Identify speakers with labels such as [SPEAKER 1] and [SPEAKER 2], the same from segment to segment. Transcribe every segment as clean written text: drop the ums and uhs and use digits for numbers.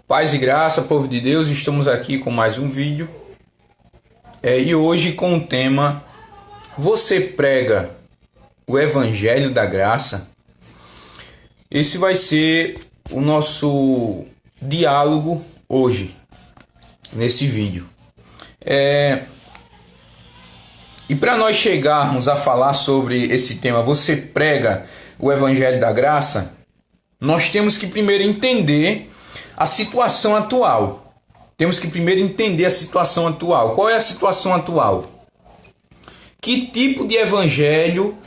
[SPEAKER 1] Paz e graça, povo de Deus, estamos aqui com mais um vídeo e hoje com o tema: você prega o Evangelho da Graça? Esse vai ser o nosso diálogo hoje, nesse vídeo. E para nós chegarmos a falar sobre esse tema, você prega o Evangelho da Graça, nós temos que primeiro entender a situação atual. Qual é a situação atual? Que tipo de evangelho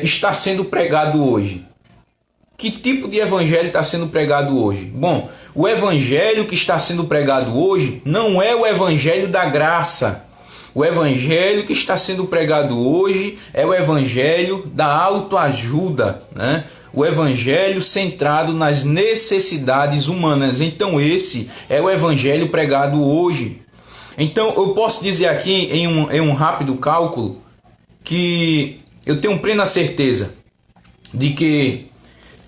[SPEAKER 1] está sendo pregado hoje? Bom, o evangelho que está sendo pregado hoje não é o evangelho da graça. O evangelho que está sendo pregado hoje é o evangelho da autoajuda, né? O evangelho centrado nas necessidades humanas. Então esse é o evangelho pregado hoje. Então eu posso dizer aqui em um rápido cálculo que eu tenho plena certeza de que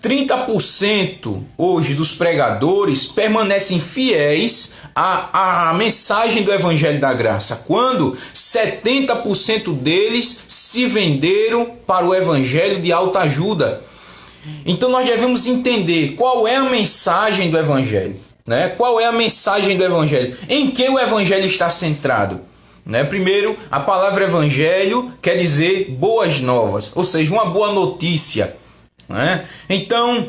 [SPEAKER 1] 30% hoje dos pregadores permanecem fiéis à mensagem do Evangelho da Graça, quando 70% deles se venderam para o Evangelho de autoajuda. Então nós devemos entender qual é a mensagem do Evangelho, né? Qual é a mensagem do Evangelho? Em que o Evangelho está centrado? Primeiro, a palavra Evangelho quer dizer boas novas, ou seja, uma boa notícia. Então,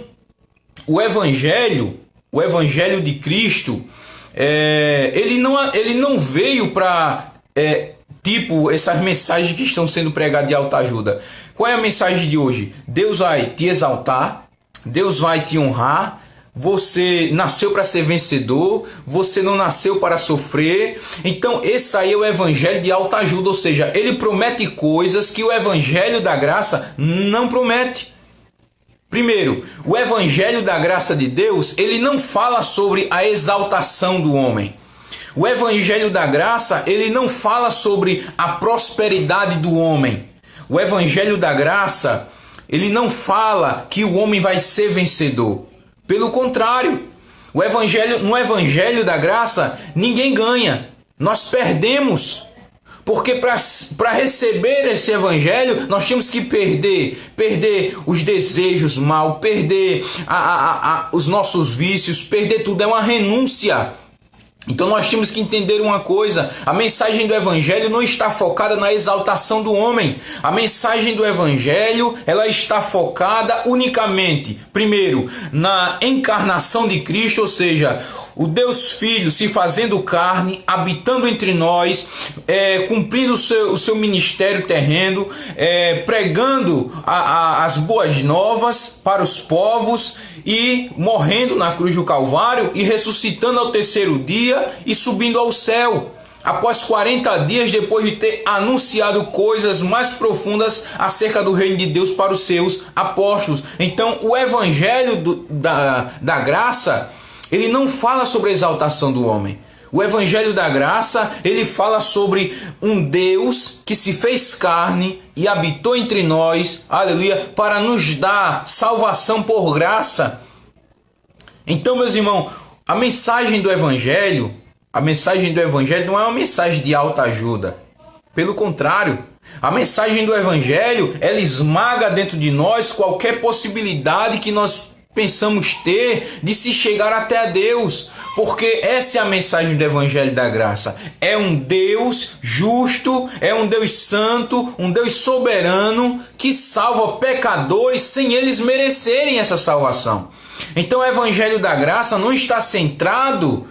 [SPEAKER 1] o Evangelho de Cristo, ele não veio para essas mensagens que estão sendo pregadas de autoajuda. Qual é a mensagem de hoje? Deus vai te exaltar, Deus vai te honrar. Você nasceu para ser vencedor, você não nasceu para sofrer. Então esse aí é o evangelho de autoajuda, ou seja, ele promete coisas que o evangelho da graça não promete. Primeiro, o evangelho da graça de Deus, ele não fala sobre a exaltação do homem. O evangelho da graça, ele não fala sobre a prosperidade do homem. O evangelho da graça, ele não fala que o homem vai ser vencedor. Pelo contrário, no evangelho da graça, ninguém ganha. Nós perdemos. Porque para receber esse evangelho, nós temos que perder os desejos mal, perder os nossos vícios, perder tudo. É uma renúncia. Então nós temos que entender uma coisa: a mensagem do evangelho não está focada na exaltação do homem. A mensagem do evangelho, ela está focada unicamente, primeiro, na encarnação de Cristo, ou seja, o Deus Filho se fazendo carne, habitando entre nós, cumprindo o seu ministério terreno, pregando as boas novas para os povos e morrendo na cruz do Calvário e ressuscitando ao terceiro dia e subindo ao céu. Após 40 dias, depois de ter anunciado coisas mais profundas acerca do reino de Deus para os seus apóstolos. Então o evangelho da graça, ele não fala sobre a exaltação do homem. O evangelho da graça, ele fala sobre um Deus que se fez carne e habitou entre nós, aleluia, para nos dar salvação por graça. Então, meus irmãos, a mensagem do evangelho não é uma mensagem de autoajuda. Pelo contrário, a mensagem do evangelho, ela esmaga dentro de nós qualquer possibilidade que nós pensamos ter de se chegar até a Deus, porque essa é a mensagem do Evangelho da Graça. É um Deus justo, é um Deus santo, um Deus soberano que salva pecadores sem eles merecerem essa salvação. Então o Evangelho da Graça não está centrado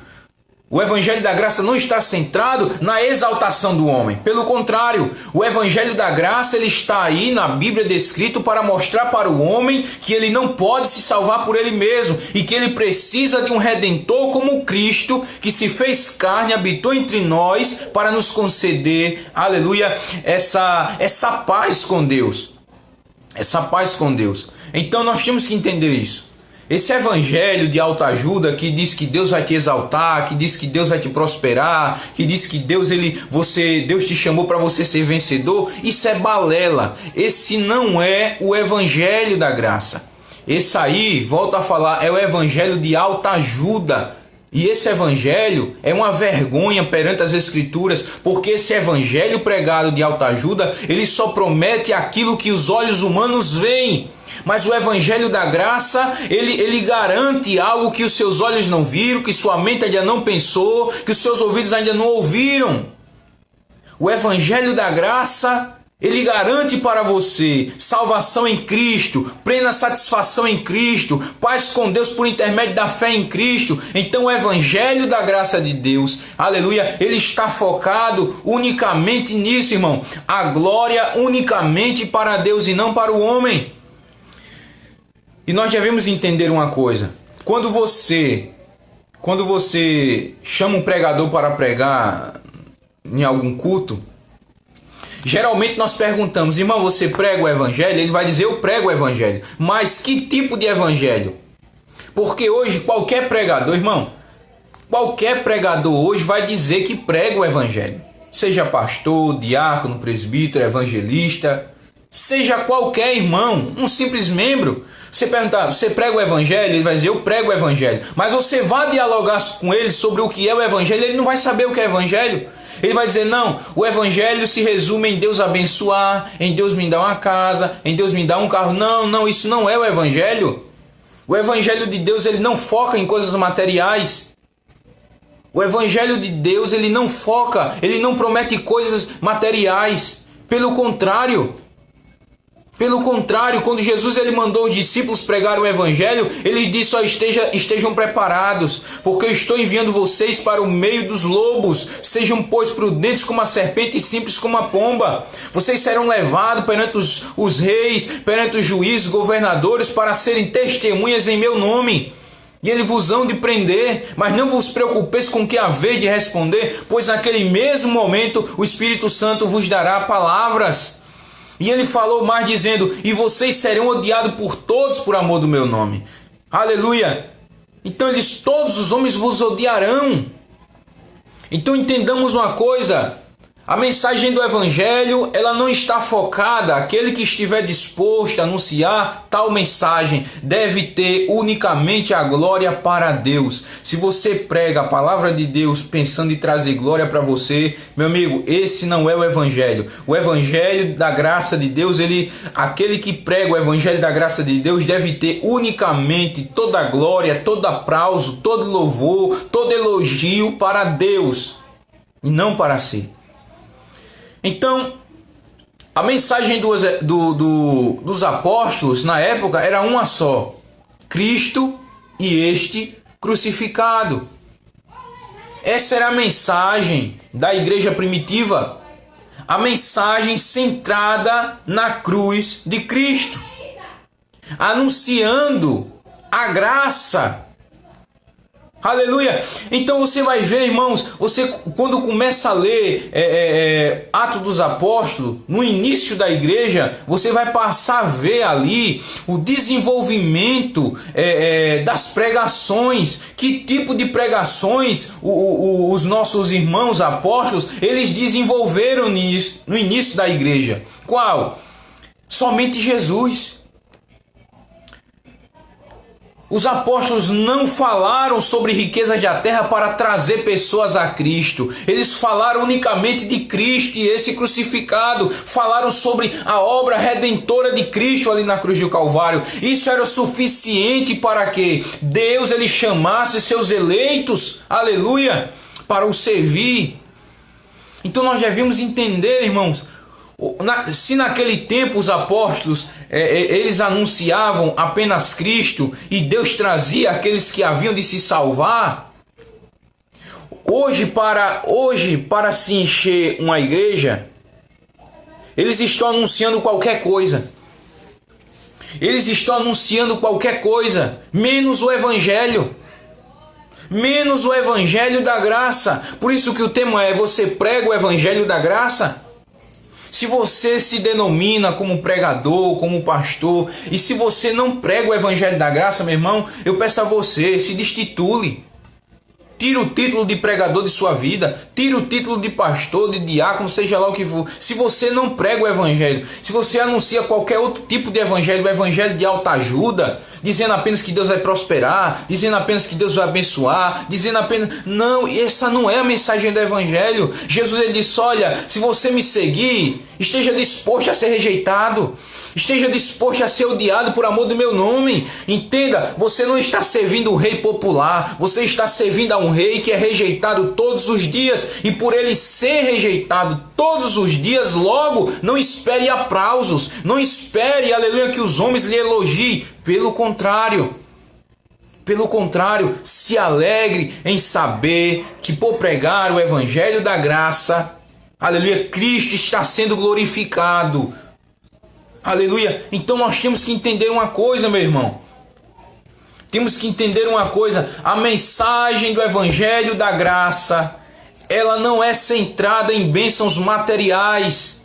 [SPEAKER 1] na exaltação do homem. Pelo contrário, o Evangelho da Graça, ele está aí na Bíblia descrito para mostrar para o homem que ele não pode se salvar por ele mesmo e que ele precisa de um Redentor como Cristo, que se fez carne, habitou entre nós para nos conceder, aleluia, essa paz com Deus. Então nós temos que entender isso. Esse evangelho de autoajuda que diz que Deus vai te exaltar, que diz que Deus vai te prosperar, que diz que Deus te chamou para você ser vencedor, isso é balela. Esse não é o evangelho da graça. Esse aí, volto a falar, é o evangelho de autoajuda. E esse evangelho é uma vergonha perante as Escrituras, porque esse evangelho pregado de autoajuda, ele só promete aquilo que os olhos humanos veem. Mas o evangelho da graça, ele garante algo que os seus olhos não viram, que sua mente ainda não pensou, que os seus ouvidos ainda não ouviram. O evangelho da graça, ele garante para você salvação em Cristo, plena satisfação em Cristo, paz com Deus por intermédio da fé em Cristo. Então o evangelho da graça de Deus, aleluia, ele está focado unicamente nisso, irmão. A glória unicamente para Deus e não para o homem. E nós devemos entender uma coisa. Quando você chama um pregador para pregar em algum culto, geralmente nós perguntamos: irmão, você prega o evangelho? Ele vai dizer: eu prego o evangelho. Mas que tipo de evangelho? Porque hoje qualquer pregador, irmão, qualquer pregador hoje vai dizer que prega o evangelho. Seja pastor, diácono, presbítero, evangelista, seja qualquer irmão, um simples membro. Você perguntar: você prega o evangelho? Ele vai dizer: eu prego o evangelho. Mas você vai dialogar com ele sobre o que é o evangelho, ele não vai saber o que é evangelho. Ele vai dizer: não, o evangelho se resume em Deus abençoar, em Deus me dar uma casa, em Deus me dar um carro. Não, isso não é o evangelho. O evangelho de Deus, ele não foca em coisas materiais. O evangelho de Deus, ele não foca, ele não promete coisas materiais. Pelo contrário, quando Jesus ele mandou os discípulos pregar o evangelho, ele disse: ó, estejam preparados, porque eu estou enviando vocês para o meio dos lobos. Sejam, pois, prudentes como a serpente e simples como a pomba. Vocês serão levados perante os reis, perante os juízes, governadores, para serem testemunhas em meu nome. E ele vos hão de prender, mas não vos preocupeis com o que haver de responder, pois naquele mesmo momento o Espírito Santo vos dará palavras. E ele falou mais dizendo: e vocês serão odiados por todos por amor do meu nome. Aleluia! Então eles, todos os homens vos odiarão. Então entendamos uma coisa: a mensagem do evangelho, ela não está focada. Aquele que estiver disposto a anunciar tal mensagem deve ter unicamente a glória para Deus. Se você prega a palavra de Deus pensando em trazer glória para você, meu amigo, esse não é o evangelho. O evangelho da graça de Deus, aquele que prega o evangelho da graça de Deus deve ter unicamente toda a glória, todo aplauso, todo louvor, todo elogio para Deus e não para si. Então, a mensagem dos apóstolos na época era uma só: Cristo e este crucificado. Essa era a mensagem da igreja primitiva, a mensagem centrada na cruz de Cristo, anunciando a graça. Aleluia! Então você vai ver, irmãos, você quando começa a ler Atos dos Apóstolos, no início da igreja, você vai passar a ver ali o desenvolvimento das pregações. Que tipo de pregações os nossos irmãos apóstolos, eles desenvolveram no início da igreja? Qual? Somente Jesus. Os apóstolos não falaram sobre riquezas da terra para trazer pessoas a Cristo. Eles falaram unicamente de Cristo e esse crucificado. Falaram sobre a obra redentora de Cristo ali na cruz do Calvário. Isso era o suficiente para que Deus ele chamasse seus eleitos, aleluia, para o servir. Então nós devemos entender, irmãos, se naquele tempo os apóstolos eles anunciavam apenas Cristo e Deus trazia aqueles que haviam de se salvar, hoje para se encher uma igreja, eles estão anunciando qualquer coisa. Eles estão anunciando qualquer coisa, menos o evangelho. Menos o evangelho da graça. Por isso que o tema é: você prega o evangelho da graça? Se você se denomina como pregador, como pastor, e se você não prega o evangelho da graça, meu irmão, eu peço a você, se destitui. Tira o título de pregador de sua vida. Tira o título de pastor, de diácono, seja lá o que for. Se você não prega o evangelho, se você anuncia qualquer outro tipo de evangelho, o evangelho de autoajuda, dizendo apenas que Deus vai prosperar, dizendo apenas que Deus vai abençoar, dizendo apenas... Não, essa não é a mensagem do evangelho. Jesus, ele disse, olha, se você me seguir, esteja disposto a ser rejeitado. Esteja disposto a ser odiado por amor do meu nome. Entenda, você não está servindo o rei popular. Você está servindo a um rei que é rejeitado todos os dias. E por ele ser rejeitado todos os dias, logo, não espere aplausos. Não espere, aleluia, que os homens lhe elogiem. Pelo contrário, se alegre em saber que por pregar o evangelho da graça, aleluia, Cristo está sendo glorificado. Aleluia. Então nós temos que entender uma coisa, meu irmão. Temos que entender uma coisa. A mensagem do evangelho da graça, ela não é centrada em bênçãos materiais.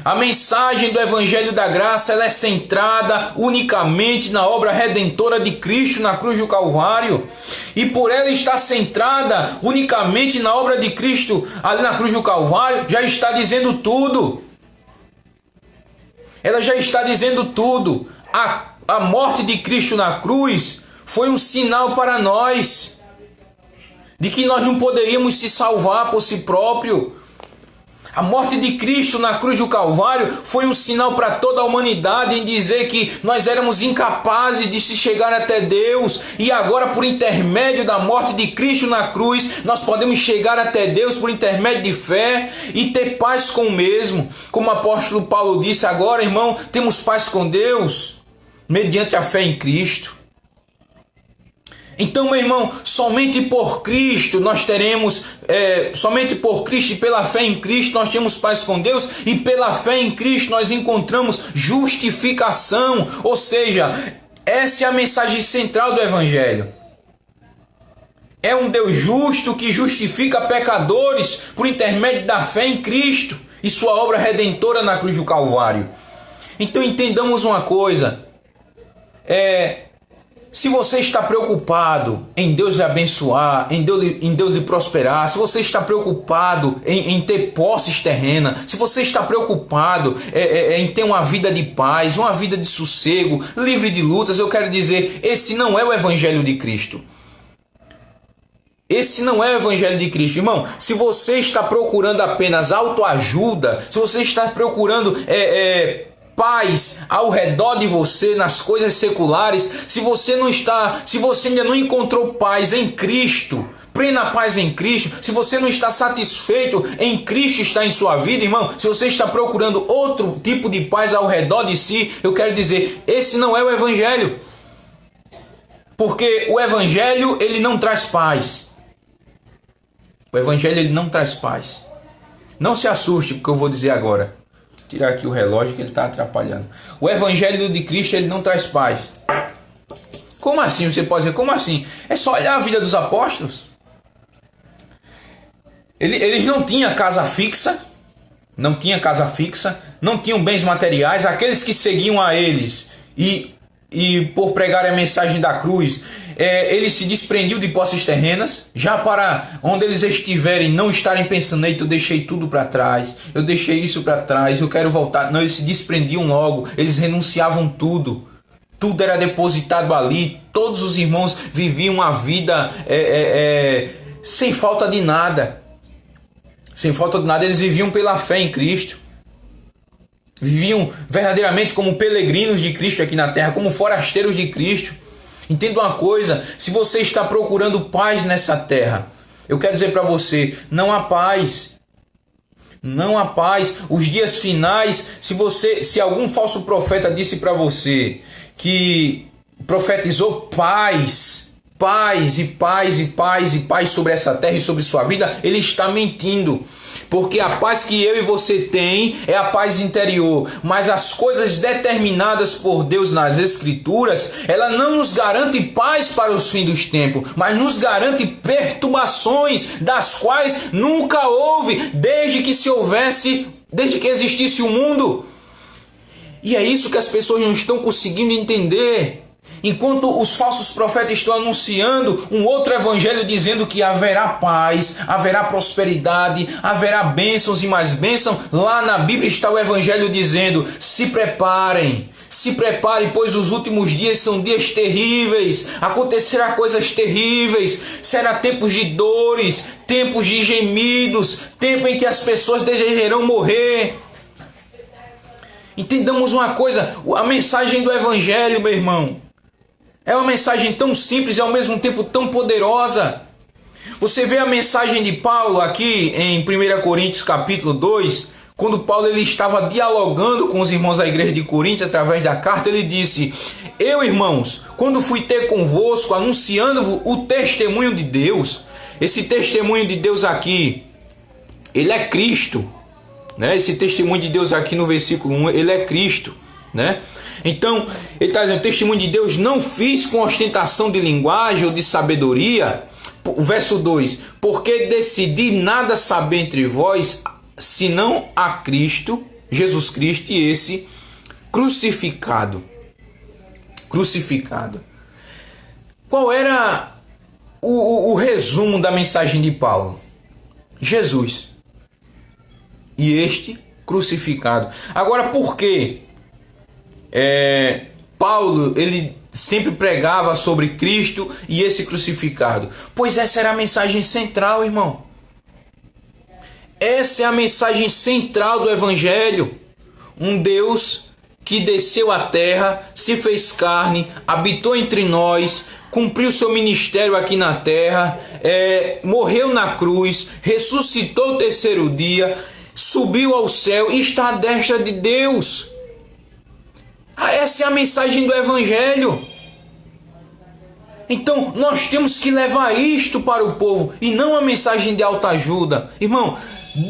[SPEAKER 1] A mensagem do evangelho da graça, ela é centrada unicamente na obra redentora de Cristo na cruz do Calvário. E por ela estar centrada unicamente na obra de Cristo ali na cruz do Calvário, já está dizendo tudo. Ela já está dizendo tudo. A morte de Cristo na cruz foi um sinal para nós de que nós não poderíamos se salvar por si próprio. A morte de Cristo na cruz do Calvário foi um sinal para toda a humanidade em dizer que nós éramos incapazes de se chegar até Deus. E agora, por intermédio da morte de Cristo na cruz, nós podemos chegar até Deus por intermédio de fé e ter paz com o mesmo. Como o apóstolo Paulo disse, agora, irmão, temos paz com Deus mediante a fé em Cristo. Então, meu irmão, somente por Cristo nós teremos, somente por Cristo e pela fé em Cristo nós temos paz com Deus, e pela fé em Cristo nós encontramos justificação, ou seja, essa é a mensagem central do Evangelho. É um Deus justo que justifica pecadores por intermédio da fé em Cristo e sua obra redentora na cruz do Calvário. Então entendamos uma coisa, se você está preocupado em Deus lhe abençoar, em Deus lhe prosperar, se você está preocupado em ter posses terrenas, se você está preocupado em ter uma vida de paz, uma vida de sossego, livre de lutas, eu quero dizer, esse não é o Evangelho de Cristo. Esse não é o Evangelho de Cristo, irmão. Se você está procurando apenas autoajuda, se você está procurando paz ao redor de você nas coisas seculares, se você ainda não encontrou paz em Cristo, plena paz em Cristo, se você não está satisfeito em Cristo estar em sua vida, irmão, se você está procurando outro tipo de paz ao redor de si, eu quero dizer, esse não é o Evangelho. Porque o Evangelho, ele não traz paz. O Evangelho, ele não traz paz. Não se assuste porque eu vou dizer agora. Tirar aqui o relógio que ele está atrapalhando. O Evangelho de Cristo, ele não traz paz. Como assim? Você pode dizer, como assim? É só olhar a vida dos apóstolos. Eles não tinham casa fixa. Não tinham bens materiais. Aqueles que seguiam a eles e por pregar a mensagem da cruz, eles se desprendiam de posses terrenas, já para onde eles estiverem não estarem pensando, eita, eu deixei tudo para trás, eu deixei isso para trás, eu quero voltar. Não, eles se desprendiam logo, eles renunciavam tudo era depositado ali, todos os irmãos viviam a vida sem falta de nada, eles viviam pela fé em Cristo. Viviam verdadeiramente como peregrinos de Cristo aqui na terra, como forasteiros de Cristo. Entenda uma coisa, se você está procurando paz nessa terra, eu quero dizer para você, não há paz. Não há paz. Os dias finais, se algum falso profeta disse para você que profetizou paz sobre essa terra e sobre sua vida, ele está mentindo. Porque a paz que eu e você tem é a paz interior. Mas as coisas determinadas por Deus nas Escrituras, ela não nos garante paz para os fins dos tempos, mas nos garante perturbações das quais nunca houve desde que existisse o mundo. E é isso que as pessoas não estão conseguindo entender. Enquanto os falsos profetas estão anunciando um outro evangelho dizendo que haverá paz, haverá prosperidade, haverá bênçãos e mais bênçãos, lá na Bíblia está o evangelho dizendo: se preparem, pois os últimos dias são dias terríveis, acontecerá coisas terríveis, será tempos de dores, tempos de gemidos, tempo em que as pessoas desejarão morrer. Entendamos uma coisa, a mensagem do evangelho, meu irmão, é uma mensagem tão simples e ao mesmo tempo tão poderosa. Você vê a mensagem de Paulo aqui em 1 Coríntios capítulo 2, quando Paulo ele estava dialogando com os irmãos da igreja de Coríntios através da carta, ele disse: eu, irmãos, quando fui ter convosco, anunciando-vos o testemunho de Deus, esse testemunho de Deus aqui, ele é Cristo, né? Esse testemunho de Deus aqui no versículo 1, ele é Cristo, né? Então, ele está dizendo: o testemunho de Deus não fiz com ostentação de linguagem ou de sabedoria. O verso 2: porque decidi nada saber entre vós, senão a Cristo, Jesus Cristo, e esse crucificado. Crucificado. Qual era o resumo da mensagem de Paulo? Jesus. E este crucificado. Agora, por quê? Paulo, ele sempre pregava sobre Cristo e esse crucificado? Pois essa era a mensagem central, irmão. Essa é a mensagem central do Evangelho. Um Deus que desceu à terra, se fez carne, habitou entre nós, cumpriu seu ministério aqui na terra, morreu na cruz, ressuscitou o terceiro dia, subiu ao céu e está à destra de Deus. Essa é a mensagem do Evangelho. Então nós temos que levar isto para o povo e não a mensagem de autoajuda. Irmão,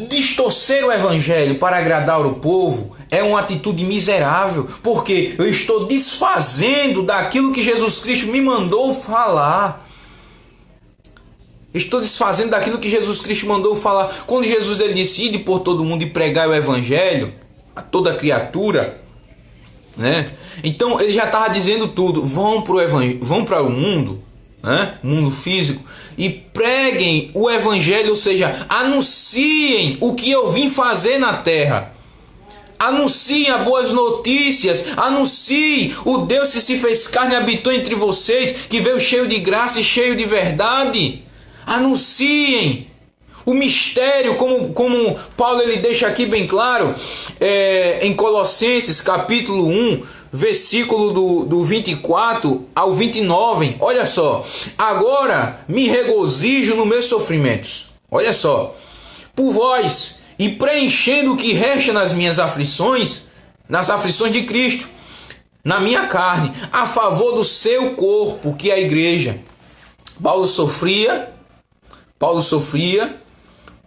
[SPEAKER 1] distorcer o Evangelho para agradar o povo é uma atitude miserável, porque eu estou desfazendo daquilo que Jesus Cristo me mandou falar. Estou desfazendo daquilo que Jesus Cristo mandou falar. Quando Jesus ele disse: ide por todo mundo e pregar o Evangelho a toda criatura, né? Então ele já estava dizendo tudo. Vão para o mundo, né? Mundo físico, e preguem o Evangelho, ou seja, anunciem o que eu vim fazer na terra. Anunciem as boas notícias, anunciem o Deus que se fez carne e habitou entre vocês, que veio cheio de graça e cheio de verdade. Anunciem o mistério, como Paulo ele deixa aqui bem claro, em Colossenses capítulo 1, versículo do 24 ao 29, olha só: agora me regozijo nos meus sofrimentos, olha só, por vós, e preenchendo o que resta nas minhas aflições, nas aflições de Cristo, na minha carne, a favor do seu corpo, que é a igreja. Paulo sofria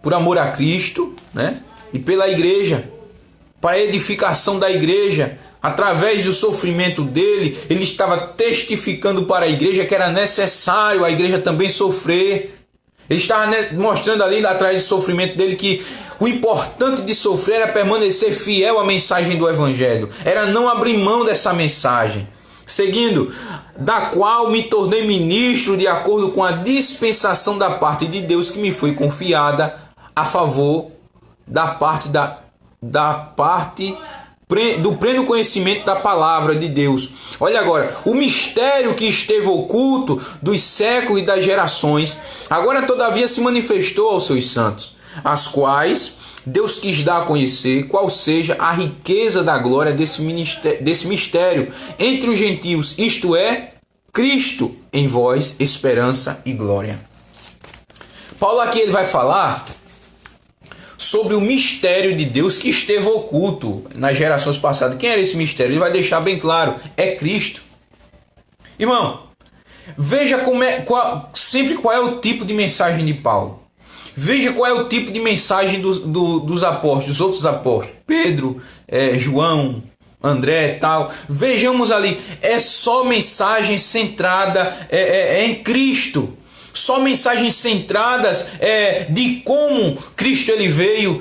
[SPEAKER 1] por amor a Cristo, né? E pela igreja, para a edificação da igreja. Através do sofrimento dele, ele estava testificando para a igreja que era necessário a igreja também sofrer. Ele estava mostrando ali, atrás do sofrimento dele, que o importante de sofrer era permanecer fiel à mensagem do Evangelho, era não abrir mão dessa mensagem. Seguindo: da qual me tornei ministro de acordo com a dispensação da parte de Deus que me foi confiada a favor do pleno conhecimento da palavra de Deus. Olha agora: o mistério que esteve oculto dos séculos e das gerações, agora todavia se manifestou aos seus santos, as quais Deus quis dar a conhecer qual seja a riqueza da glória desse mistério entre os gentios, isto é, Cristo em vós, esperança e glória. Paulo aqui ele vai falar sobre o mistério de Deus que esteve oculto nas gerações passadas. Quem era esse mistério? Ele vai deixar bem claro: é Cristo. Irmão, veja sempre qual é o tipo de mensagem de Paulo. Veja qual é o tipo de mensagem dos apóstolos, dos outros apóstolos. Pedro, João, André, tal. Vejamos ali, é só mensagem centrada em Cristo. Só mensagens centradas de como Cristo ele veio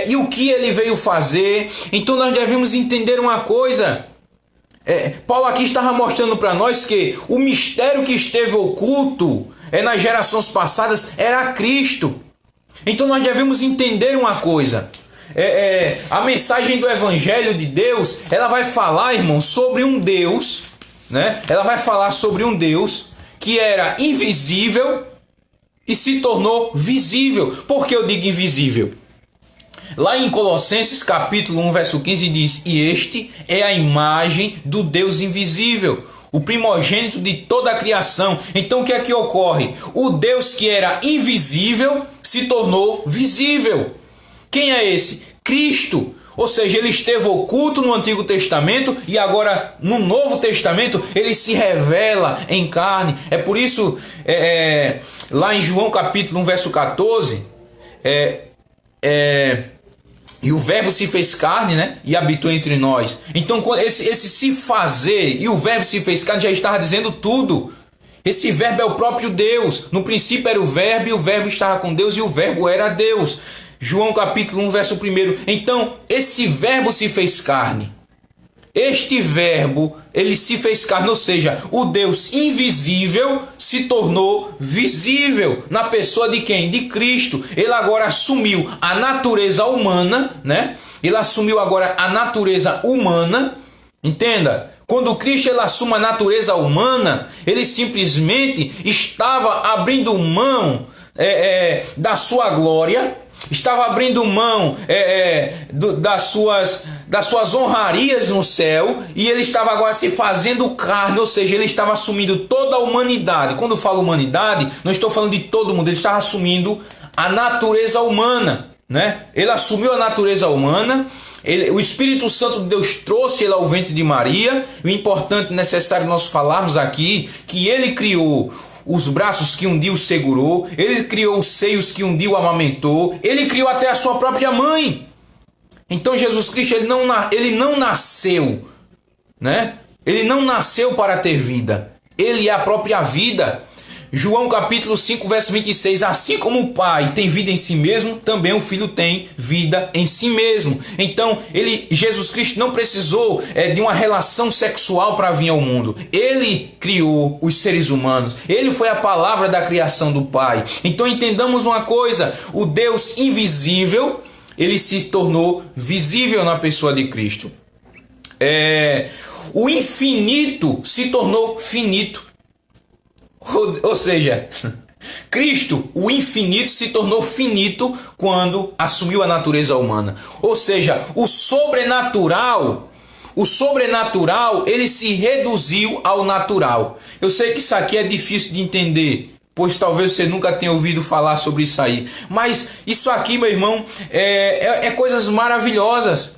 [SPEAKER 1] e o que ele veio fazer. Então nós devemos entender uma coisa: Paulo aqui estava mostrando para nós que o mistério que esteve oculto nas gerações passadas era Cristo. Então nós devemos entender uma coisa. A mensagem do Evangelho de Deus, ela vai falar, irmão, sobre um Deus, né? Ela vai falar sobre um Deus que era invisível e se tornou visível. Por que eu digo invisível? Lá em Colossenses capítulo 1, verso 15 diz: e este é a imagem do Deus invisível, o primogênito de toda a criação. Então o que é que ocorre? O Deus que era invisível se tornou visível. Quem é esse? Cristo. Ou seja, ele esteve oculto no Antigo Testamento e agora no Novo Testamento ele se revela em carne. É por isso, lá em João capítulo 1, verso 14, e o verbo se fez carne, né? E habitou entre nós. Então esse se fazer e o verbo se fez carne já estava dizendo tudo. Esse verbo é o próprio Deus. No princípio era o verbo e o verbo estava com Deus e o verbo era Deus. João capítulo 1, verso 1. Então, esse verbo se fez carne. Este verbo, ele se fez carne, ou seja, o Deus invisível se tornou visível na pessoa de quem? De Cristo. Ele agora assumiu a natureza humana, né? Ele assumiu agora a natureza humana. Entenda, quando Cristo ele assume a natureza humana, ele simplesmente estava abrindo mão da sua glória, estava abrindo mão das suas honrarias no céu, e ele estava agora se fazendo carne, ou seja, ele estava assumindo toda a humanidade. Quando eu falo humanidade, não estou falando de todo mundo, ele estava assumindo a natureza humana, né? Ele assumiu a natureza humana. O Espírito Santo de Deus trouxe ele ao ventre de Maria. O importante, necessário nós falarmos aqui, que ele criou os braços que um dia o segurou, ele criou os seios que um dia o amamentou, ele criou até a sua própria mãe. Então Jesus Cristo ele não nasceu, né? Ele não nasceu para ter vida, ele é a própria vida. João capítulo 5, verso 26, assim como o Pai tem vida em si mesmo, também o Filho tem vida em si mesmo. Então, Jesus Cristo não precisou de uma relação sexual para vir ao mundo. Ele criou os seres humanos. Ele foi a palavra da criação do Pai. Então, entendamos uma coisa, o Deus invisível, ele se tornou visível na pessoa de Cristo. O infinito se tornou finito. Ou seja, Cristo, o infinito, se tornou finito quando assumiu a natureza humana. Ou seja, o sobrenatural, ele se reduziu ao natural. Eu sei que isso aqui é difícil de entender, pois talvez você nunca tenha ouvido falar sobre isso aí. Mas isso aqui, meu irmão, é coisas maravilhosas.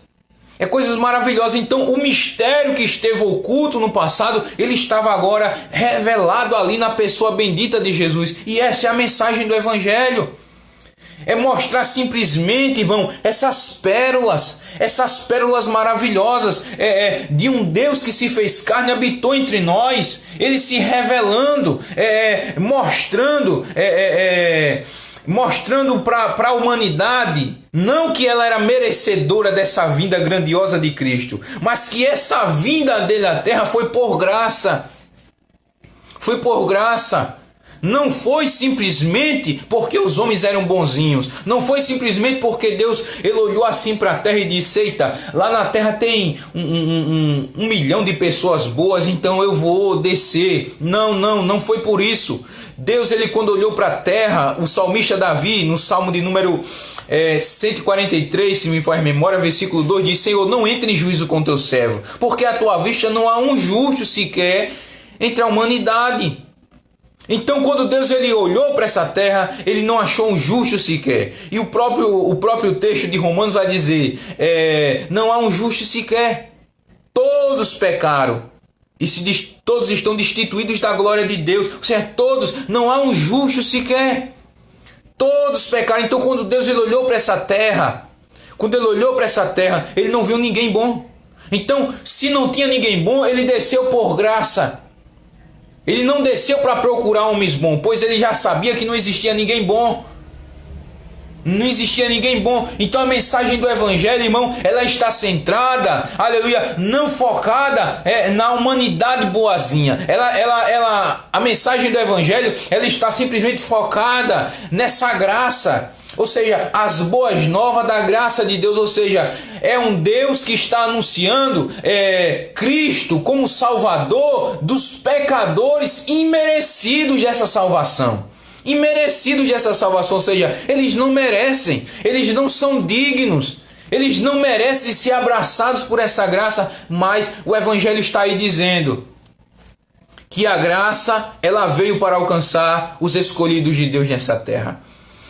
[SPEAKER 1] É coisas maravilhosas. Então o mistério que esteve oculto no passado, ele estava agora revelado ali na pessoa bendita de Jesus. E essa é a mensagem do Evangelho. É mostrar simplesmente, irmão, essas pérolas maravilhosas de um Deus que se fez carne e habitou entre nós. Ele se revelando, mostrando para a humanidade, não que ela era merecedora dessa vinda grandiosa de Cristo, mas que essa vinda dele à terra foi por graça. Foi por graça. Não foi simplesmente porque os homens eram bonzinhos. Não foi simplesmente porque Deus ele olhou assim para a terra e disse: eita, lá na terra tem um milhão de pessoas boas, então eu vou descer. Não foi por isso. Deus, ele quando olhou para a terra, o salmista Davi, no Salmo de número 143, se me faz memória, versículo 2, diz: Senhor, não entre em juízo com teu servo, porque à tua vista não há um justo sequer entre a humanidade. Então, quando Deus ele olhou para essa terra, ele não achou um justo sequer. E o próprio texto de Romanos vai dizer: não há um justo sequer. Todos pecaram e todos estão destituídos da glória de Deus. Ou seja, todos, não há um justo sequer. Todos pecaram. Então, quando Deus ele olhou para essa terra, ele não viu ninguém bom. Então, se não tinha ninguém bom, ele desceu por graça. Ele não desceu para procurar homens bons, pois ele já sabia que não existia ninguém bom. Não existia ninguém bom. Então a mensagem do evangelho, irmão, ela está centrada, aleluia, não focada na humanidade boazinha. A mensagem do evangelho, ela está simplesmente focada nessa graça. Ou seja, as boas novas da graça de Deus. Ou seja, é um Deus que está anunciando Cristo como Salvador dos pecadores imerecidos dessa salvação. Imerecidos dessa salvação, ou seja, eles não merecem, eles não são dignos, eles não merecem ser abraçados por essa graça, mas o Evangelho está aí dizendo que a graça, ela veio para alcançar os escolhidos de Deus nessa terra.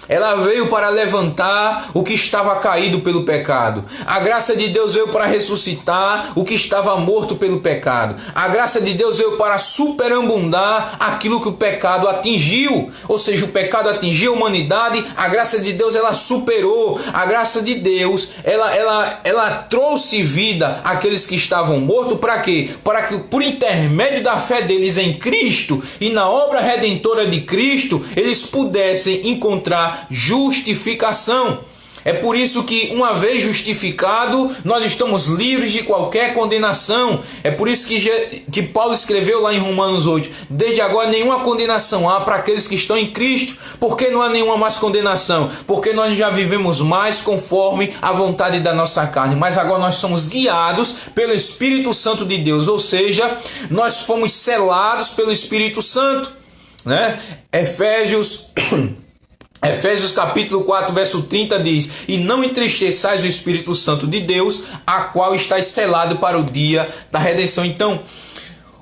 [SPEAKER 1] Ela veio para levantar o que estava caído pelo pecado. A graça de Deus veio para ressuscitar o que estava morto pelo pecado. A graça de Deus veio para superabundar aquilo que o pecado atingiu. Ou seja, o pecado atingiu a humanidade, a graça de Deus ela superou. A graça de Deus ela trouxe vida àqueles que estavam mortos. Para quê? Para que por intermédio da fé deles em Cristo e na obra redentora de Cristo, eles pudessem encontrar justificação. É por isso que, uma vez justificado, nós estamos livres de qualquer condenação. É por isso que Paulo escreveu lá em Romanos 8: desde agora nenhuma condenação há para aqueles que estão em Cristo. Por que não há nenhuma mais condenação? Porque nós já vivemos mais conforme a vontade da nossa carne, mas agora nós somos guiados pelo Espírito Santo de Deus. Ou seja, nós fomos selados pelo Espírito Santo, né? Efésios capítulo 4, verso 30 diz: e não entristeçais o Espírito Santo de Deus, a qual estáis selado para o dia da redenção. Então,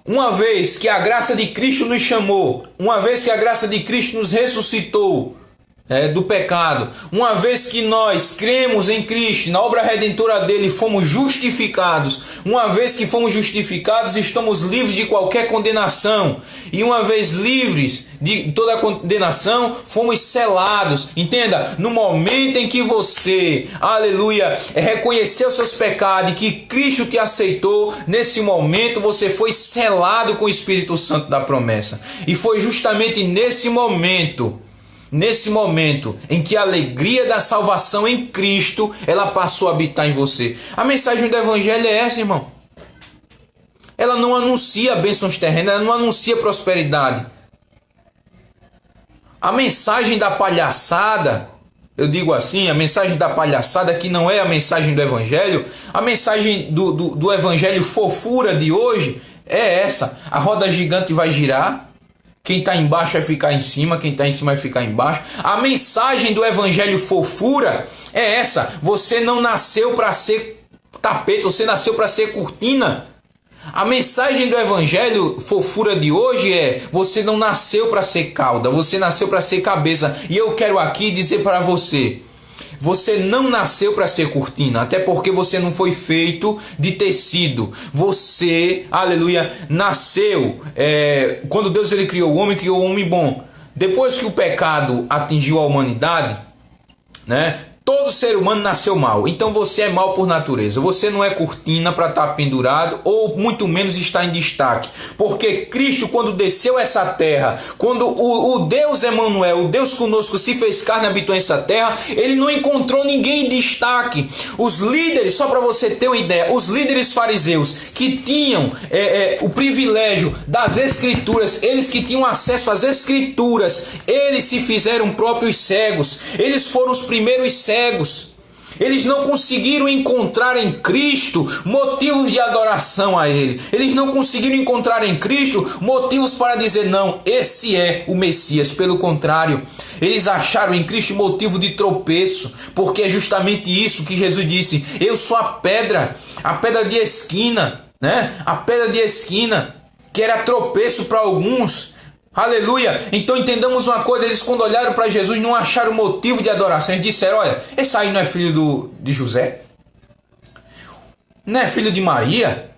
[SPEAKER 1] uma vez que a graça de Cristo nos chamou, uma vez que a graça de Cristo nos ressuscitou do pecado, uma vez que nós cremos em Cristo, na obra redentora dele, fomos justificados. Uma vez que fomos justificados, estamos livres de qualquer condenação. E uma vez livres de toda a condenação, fomos selados. Entenda, no momento em que você, aleluia, reconheceu seus pecados e que Cristo te aceitou, nesse momento você foi selado com o Espírito Santo da promessa. E foi justamente nesse momento em que a alegria da salvação em Cristo, ela passou a habitar em você. A mensagem do Evangelho é essa, irmão. Ela não anuncia bênçãos terrenas, ela não anuncia prosperidade. A mensagem da palhaçada, eu digo assim, a mensagem da palhaçada, que não é a mensagem do Evangelho, a mensagem do Evangelho fofura de hoje é essa: a roda gigante vai girar, quem está embaixo vai ficar em cima, quem está em cima vai ficar embaixo. A mensagem do Evangelho fofura é essa: você não nasceu para ser tapete, você nasceu para ser cortina. A mensagem do Evangelho fofura de hoje é: você não nasceu para ser cauda, você nasceu para ser cabeça. E eu quero aqui dizer para você: você não nasceu para ser cortina, até porque você não foi feito de tecido. Você, aleluia, nasceu. Quando Deus ele criou o homem bom. Depois que o pecado atingiu a humanidade, né? Todo ser humano nasceu mal, então você é mal por natureza. Você não é cortina para estar pendurado, ou muito menos está em destaque. Porque Cristo, quando desceu a essa terra, quando o Deus Emanuel, o Deus conosco, se fez carne e habitou essa terra, ele não encontrou ninguém em destaque. Os líderes, só para você ter uma ideia, os líderes fariseus que tinham o privilégio das escrituras, eles que tinham acesso às escrituras, eles se fizeram próprios cegos. Eles foram os primeiros cegos. Eles não conseguiram encontrar em Cristo motivos de adoração a Ele. Eles não conseguiram encontrar em Cristo motivos para dizer: não, esse é o Messias. Pelo contrário, eles acharam em Cristo motivo de tropeço, porque é justamente isso que Jesus disse: eu sou a pedra de esquina, né? A pedra de esquina, que era tropeço para alguns. Aleluia! Então entendamos uma coisa: eles, quando olharam para Jesus, não acharam motivo de adoração. Eles disseram: olha, esse aí não é filho de José? Não é filho de Maria?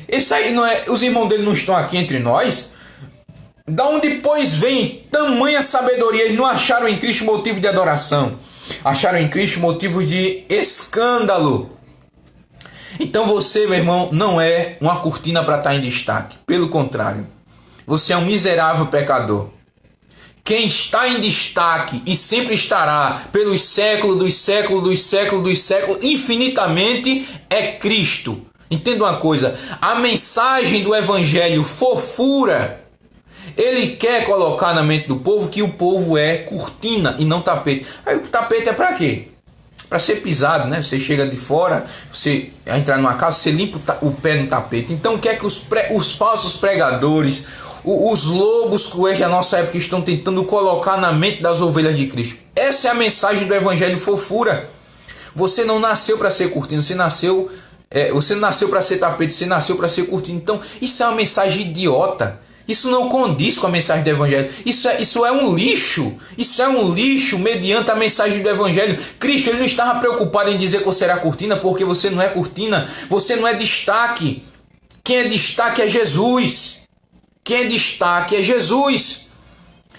[SPEAKER 1] Esse aí não é... Os irmãos dele não estão aqui entre nós? Da onde, pois, vem tamanha sabedoria? Eles não acharam em Cristo motivo de adoração. Acharam em Cristo motivo de escândalo. Então você, meu irmão, não é uma cortina para estar em destaque. Pelo contrário, você é um miserável pecador. quem está em destaque e sempre estará pelos séculos dos séculos dos séculos dos séculos, infinitamente, é Cristo. Entenda uma coisa, a mensagem do evangelho fofura, ele quer colocar na mente do povo que o povo é cortina e não tapete. Aí o tapete é para quê? Para ser pisado, né? Você chega de fora, você entrar numa casa, você limpa o pé no tapete. Então o que é que os falsos pregadores, os lobos cruéis da nossa época estão tentando colocar na mente das ovelhas de Cristo? Essa é a mensagem do evangelho fofura. Você não nasceu para ser cortina, você não nasceu para ser tapete, você nasceu para ser cortina. Então isso é uma mensagem idiota. Isso não condiz com a mensagem do evangelho. Isso é um lixo. Isso é um lixo mediante a mensagem do evangelho. Cristo, ele não estava preocupado em dizer que você era cortina, porque você não é cortina. Você não é destaque. Quem é destaque é Jesus. Quem é destaque é Jesus.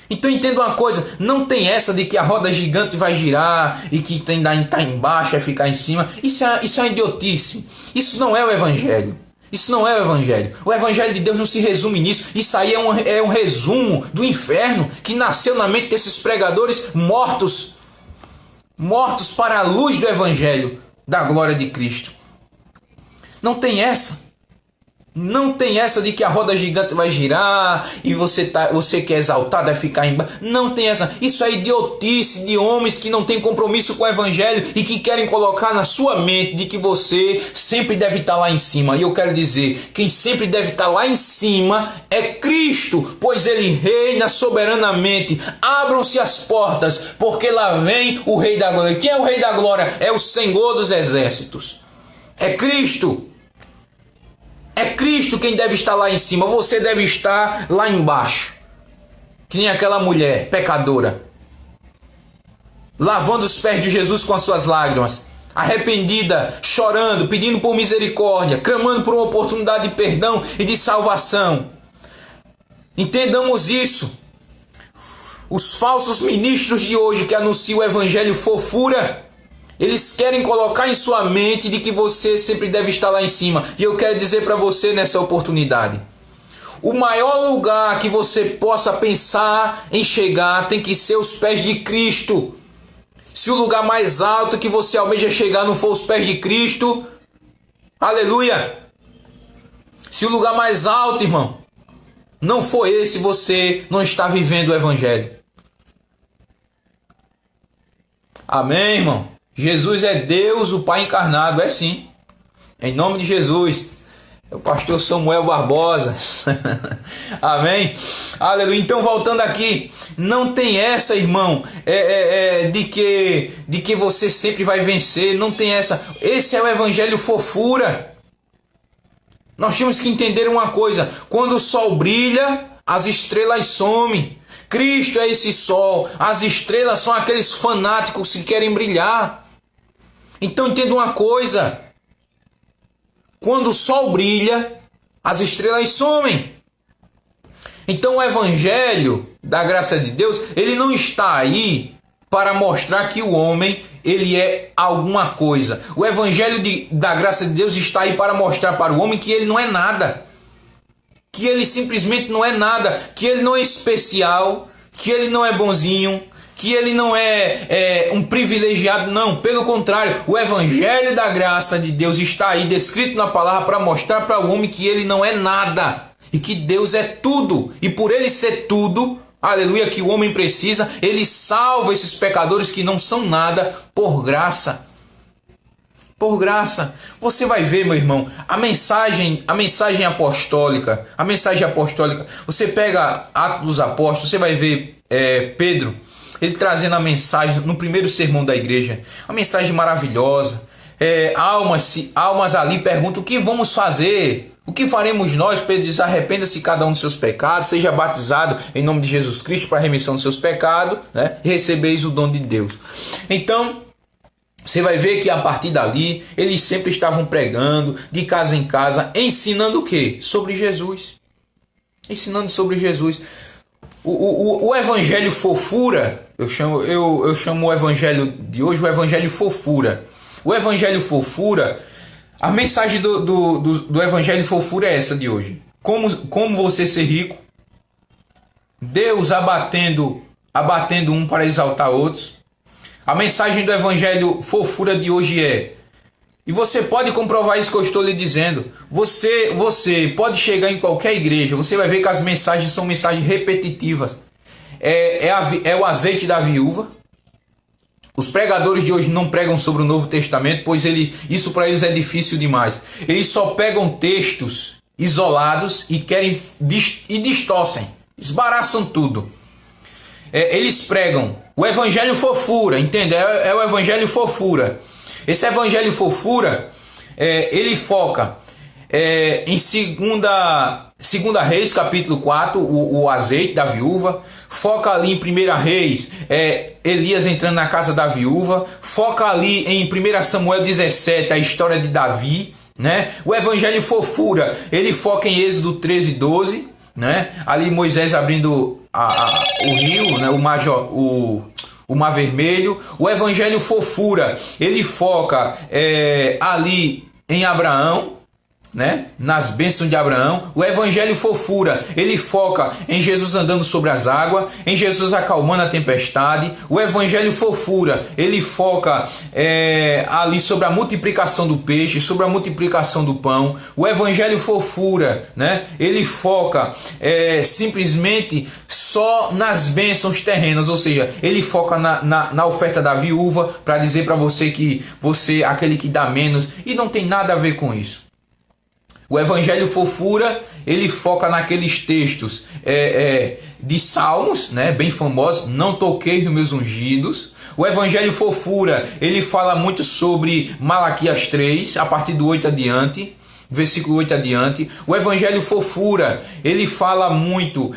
[SPEAKER 1] Então entenda uma coisa, não tem essa de que a roda gigante vai girar e que tem que estar embaixo vai ficar em cima. Isso é uma idiotice. Isso não é o evangelho. Isso não é o evangelho. O evangelho de Deus não se resume nisso. Isso aí é um resumo do inferno que nasceu na mente desses pregadores mortos para a luz do evangelho da glória de Cristo. Não tem essa. Não tem essa de que a roda gigante vai girar e você que é exaltado vai ficar embaixo. Não tem essa. Isso é idiotice de homens que não têm compromisso com o evangelho e que querem colocar na sua mente de que você sempre deve estar lá em cima. E eu quero dizer, quem sempre deve estar lá em cima é Cristo, pois ele reina soberanamente. Abram-se as portas, porque lá vem o Rei da Glória. Quem é o Rei da Glória? É o Senhor dos Exércitos. É Cristo. É Cristo quem deve estar lá em cima. Você deve estar lá embaixo. Que nem aquela mulher pecadora, lavando os pés de Jesus com as suas lágrimas, arrependida, chorando, pedindo por misericórdia, clamando por uma oportunidade de perdão e de salvação. Entendamos isso. Os falsos ministros de hoje que anunciam o evangelho fofura, eles querem colocar em sua mente de que você sempre deve estar lá em cima. E eu quero dizer para você nessa oportunidade, o maior lugar que você possa pensar em chegar tem que ser os pés de Cristo. Se o lugar mais alto que você almeja chegar não for os pés de Cristo, aleluia. Se o lugar mais alto, irmão, não for esse, você não está vivendo o evangelho. Amém, irmão? Jesus é Deus, o Pai encarnado, é sim. Em nome de Jesus. É o pastor Samuel Barbosa. Amém? Aleluia. Então, voltando aqui, não tem essa, irmão, de que você sempre vai vencer. Não tem essa. Esse é o evangelho fofura. Nós temos que entender uma coisa. Quando o sol brilha, as estrelas somem. Cristo é esse sol. As estrelas são aqueles fanáticos que querem brilhar. Então entenda uma coisa. Quando o sol brilha, as estrelas somem. Então o evangelho da graça de Deus, ele não está aí para mostrar que o homem, ele é alguma coisa. O evangelho da graça de Deus está aí para mostrar para o homem que ele não é nada. Que ele simplesmente não é nada. Que ele não é especial. Que ele não é bonzinho. Que ele não é um privilegiado, não. Pelo contrário, o evangelho da graça de Deus está aí descrito na palavra para mostrar para o homem que ele não é nada e que Deus é tudo. E por ele ser tudo, aleluia, que o homem precisa, ele salva esses pecadores que não são nada por graça. Por graça. Você vai ver, meu irmão, a mensagem apostólica, você pega Atos dos Apóstolos, você vai ver Pedro, ele trazendo a mensagem no primeiro sermão da igreja, uma mensagem maravilhosa. Almas ali perguntam: o que vamos fazer? O que faremos nós? Pedro diz: arrependa-se cada um dos seus pecados, seja batizado em nome de Jesus Cristo para a remissão dos seus pecados, né? E recebeis o dom de Deus. Então, você vai ver que a partir dali, eles sempre estavam pregando, de casa em casa, ensinando o quê? Sobre Jesus. Ensinando sobre Jesus. O evangelho fofura, eu chamo o evangelho de hoje o evangelho fofura. O evangelho fofura, a mensagem do evangelho fofura é essa de hoje. Como você ser rico, Deus abatendo abatendo um para exaltar outros. A mensagem do evangelho fofura de hoje é, e você pode comprovar isso que eu estou lhe dizendo, você pode chegar em qualquer igreja, você vai ver que as mensagens são mensagens repetitivas. É o azeite da viúva. Os pregadores de hoje não pregam sobre o Novo Testamento, pois isso para eles é difícil demais. Eles só pegam textos isolados e distorcem, esbaraçam tudo. Eles pregam o evangelho fofura, entende? É o evangelho fofura. Esse evangelho fofura, ele foca em Segunda Reis, capítulo 4, o azeite da viúva. Foca ali em 1 Reis, Elias entrando na casa da viúva. Foca ali em 1 Samuel 17, a história de Davi, né? O evangelho fofura, ele foca em Êxodo 13, 12, né? Ali Moisés abrindo o rio, né? O Mar Vermelho. O evangelho fofura, ele foca ali em Abraão, né? Nas bênçãos de Abraão. O evangelho fofura, ele foca em Jesus andando sobre as águas, em Jesus acalmando a tempestade. O evangelho fofura, ele foca ali sobre a multiplicação do peixe, sobre a multiplicação do pão. O evangelho fofura, né? Ele foca simplesmente só nas bênçãos terrenas, ou seja, ele foca na oferta da viúva, para dizer para você que você é aquele que dá menos, e não tem nada a ver com isso. O evangelho fofura, ele foca naqueles textos de salmos, né, bem famosos, não toquei nos meus ungidos. O evangelho fofura, ele fala muito sobre Malaquias 3, a partir do 8 adiante, versículo 8 adiante. O evangelho fofura, ele fala muito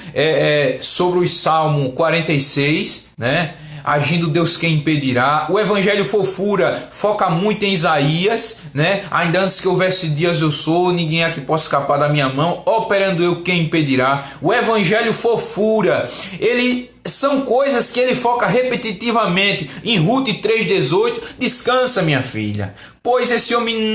[SPEAKER 1] sobre o Salmo 46, né? Agindo Deus quem impedirá. O evangelho fofura foca muito em Isaías, né? Ainda antes que houvesse dias eu sou, ninguém aqui possa escapar da minha mão, operando eu quem impedirá. O evangelho fofura, são coisas que ele foca repetitivamente. Em Ruth 3,18, descansa minha filha, pois esse homem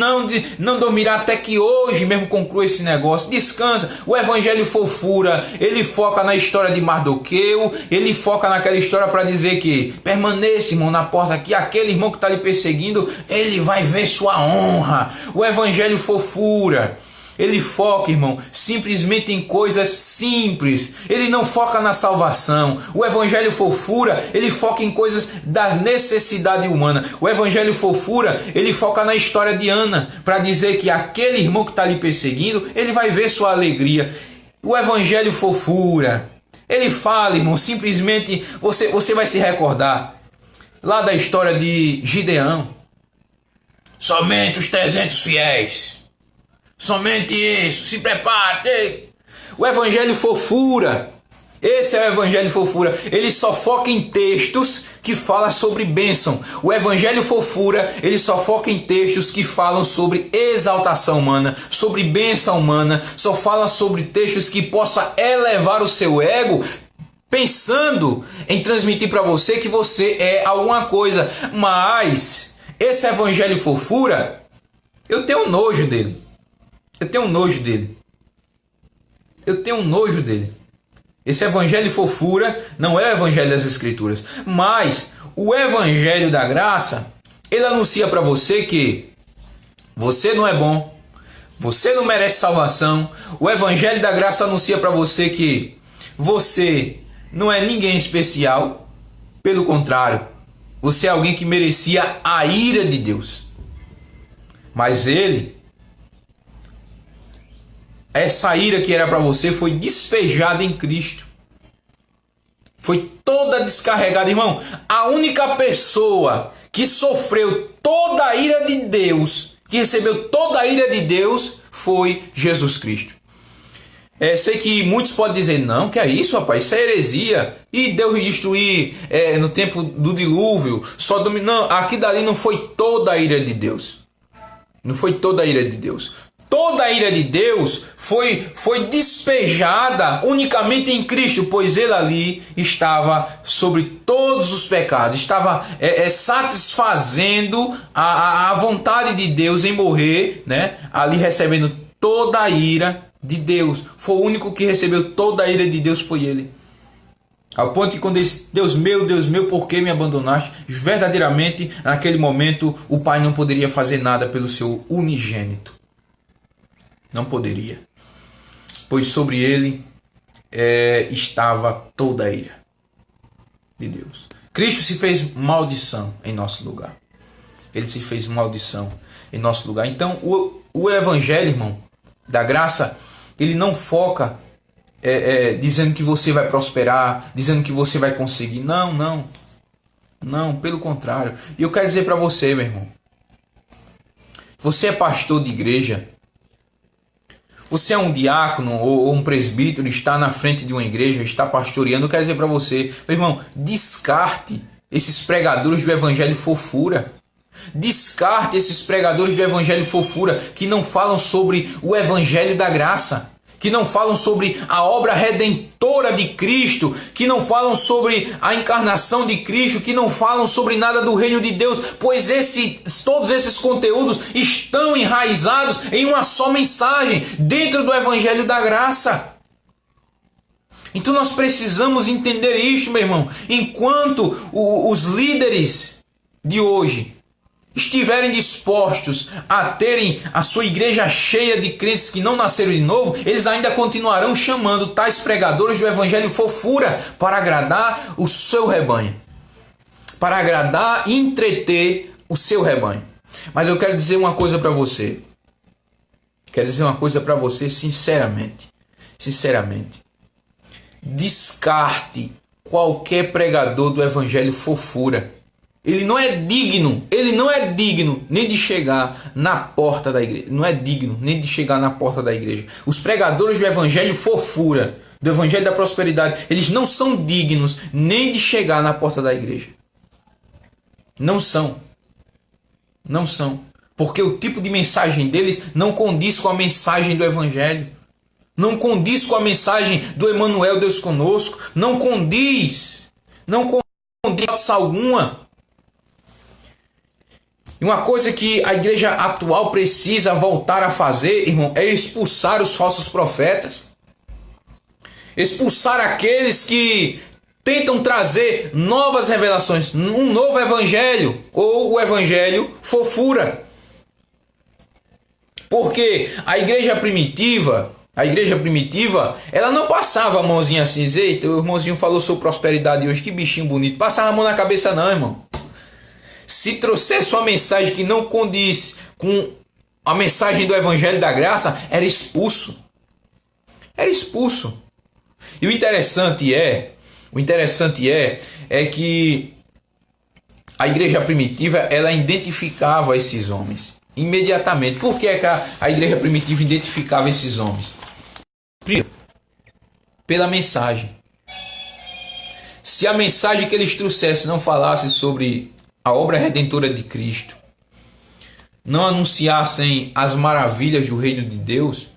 [SPEAKER 1] não dormirá até que hoje mesmo conclua esse negócio. Descansa. O evangelho fofura, ele foca na história de Mardoqueu, ele foca naquela história para dizer que permaneça, irmão, na porta, que aquele irmão que está lhe perseguindo, ele vai ver sua honra. O evangelho fofura, ele foca, irmão, simplesmente em coisas simples. Ele não foca na salvação. O evangelho fofura, ele foca em coisas da necessidade humana. O evangelho fofura, ele foca na história de Ana, para dizer que aquele irmão que está lhe perseguindo, ele vai ver sua alegria. O evangelho fofura, ele fala, irmão, simplesmente você vai se recordar lá da história de Gideão. Somente os 300 fiéis. Somente isso, se prepare. O evangelho fofura, esse é o evangelho fofura, ele só foca em textos que falam sobre bênção. O evangelho fofura, ele só foca em textos que falam sobre exaltação humana, sobre bênção humana, só fala sobre textos que possa elevar o seu ego, pensando em transmitir para você que você é alguma coisa. Mas esse evangelho fofura, eu tenho nojo dele. Eu tenho nojo dele. Eu tenho nojo dele. Esse evangelho fofura não é o evangelho das Escrituras. Mas o evangelho da graça, ele anuncia para você que você não é bom. Você não merece salvação. O evangelho da graça anuncia para você que você não é ninguém especial. Pelo contrário, você é alguém que merecia a ira de Deus. Mas essa ira que era para você foi despejada em Cristo. Foi toda descarregada, irmão. A única pessoa que sofreu toda a ira de Deus, que recebeu toda a ira de Deus, foi Jesus Cristo. Sei que muitos podem dizer, não, que é isso, rapaz, isso é heresia. E Deus destruir no tempo do dilúvio. Não, aqui dali não foi toda a ira de Deus. Não foi toda a ira de Deus. Toda a ira de Deus foi despejada unicamente em Cristo, pois ele ali estava sobre todos os pecados, estava satisfazendo a vontade de Deus em morrer, né? Ali recebendo toda a ira de Deus. Foi o único que recebeu toda a ira de Deus, foi ele. Ao ponto que quando ele disse, Deus meu, por que me abandonaste? Verdadeiramente, naquele momento, o pai não poderia fazer nada pelo seu unigênito. Não poderia. Pois sobre ele estava toda a ira de Deus. Cristo se fez maldição em nosso lugar. Ele se fez maldição em nosso lugar. Então, o evangelho, irmão, da graça, ele não foca dizendo que você vai prosperar, dizendo que você vai conseguir. Não, pelo contrário. E eu quero dizer para você, meu irmão, você é pastor de igreja, você é um diácono ou um presbítero, está na frente de uma igreja, está pastoreando, eu quero dizer para você, meu irmão, descarte esses pregadores do evangelho fofura. Descarte esses pregadores do evangelho fofura que não falam sobre o evangelho da graça, que não falam sobre a obra redentora de Cristo, que não falam sobre a encarnação de Cristo, que não falam sobre nada do reino de Deus, pois todos esses conteúdos estão enraizados em uma só mensagem, dentro do evangelho da graça. Então nós precisamos entender isto, meu irmão. Enquanto os líderes de hoje estiverem dispostos a terem a sua igreja cheia de crentes que não nasceram de novo, eles ainda continuarão chamando tais pregadores do evangelho fofura para agradar o seu rebanho, para agradar e entreter o seu rebanho. Mas eu quero dizer uma coisa para você. Quero dizer uma coisa para você sinceramente. Descarte qualquer pregador do evangelho fofura. Ele não é digno nem de chegar na porta da igreja. Não é digno nem de chegar na porta da igreja. Os pregadores do evangelho fofura, do evangelho da prosperidade, eles não são dignos nem de chegar na porta da igreja. Não são. Porque o tipo de mensagem deles não condiz com a mensagem do evangelho. Não condiz com a mensagem do Emmanuel, Deus conosco. Não condiz alguma. E uma coisa que a igreja atual precisa voltar a fazer, irmão, é expulsar os falsos profetas. Expulsar aqueles que tentam trazer novas revelações, um novo evangelho, ou o evangelho fofura. Porque a igreja primitiva, ela não passava a mãozinha assim, eita, o irmãozinho falou sobre prosperidade hoje, que bichinho bonito. Passava a mão na cabeça não, irmão. Se trouxesse uma mensagem que não condiz com a mensagem do evangelho da graça, era expulso. E o interessante é que a igreja primitiva, ela identificava esses homens imediatamente. Por que a igreja primitiva identificava esses homens? Primeiro, pela mensagem. Se a mensagem que eles trouxessem não falasse sobre a obra redentora de Cristo, não anunciassem as maravilhas do reino de Deus,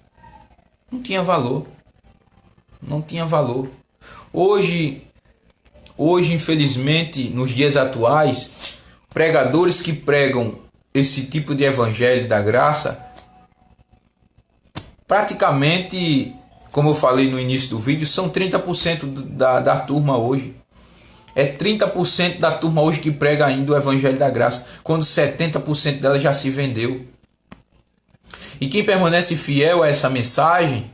[SPEAKER 1] não tinha valor. Hoje, infelizmente, nos dias atuais, pregadores que pregam esse tipo de evangelho da graça, praticamente, como eu falei no início do vídeo, são 30% da turma hoje. É 30% da turma hoje que prega ainda o evangelho da graça, quando 70% dela já se vendeu. E quem permanece fiel a essa mensagem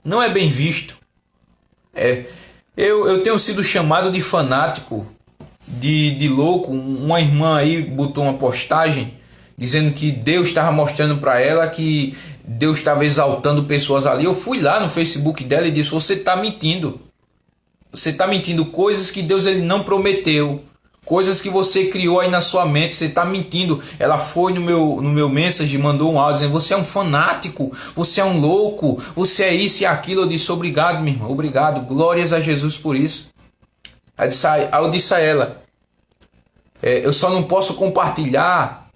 [SPEAKER 1] não é bem visto. Eu tenho sido chamado de fanático, de louco. Uma irmã aí botou uma postagem dizendo que Deus estava mostrando para ela que Deus estava exaltando pessoas ali. Eu fui lá no Facebook dela e disse: você está mentindo. Você está mentindo, coisas que Deus ele não prometeu, coisas que você criou aí na sua mente, você está mentindo. Ela foi no meu message, mandou um áudio dizendo: você é um fanático, você é um louco, você é isso e aquilo. Eu disse: obrigado, minha irmã, obrigado, glórias a Jesus por isso. Aí eu disse a ela: eu só não posso compartilhar,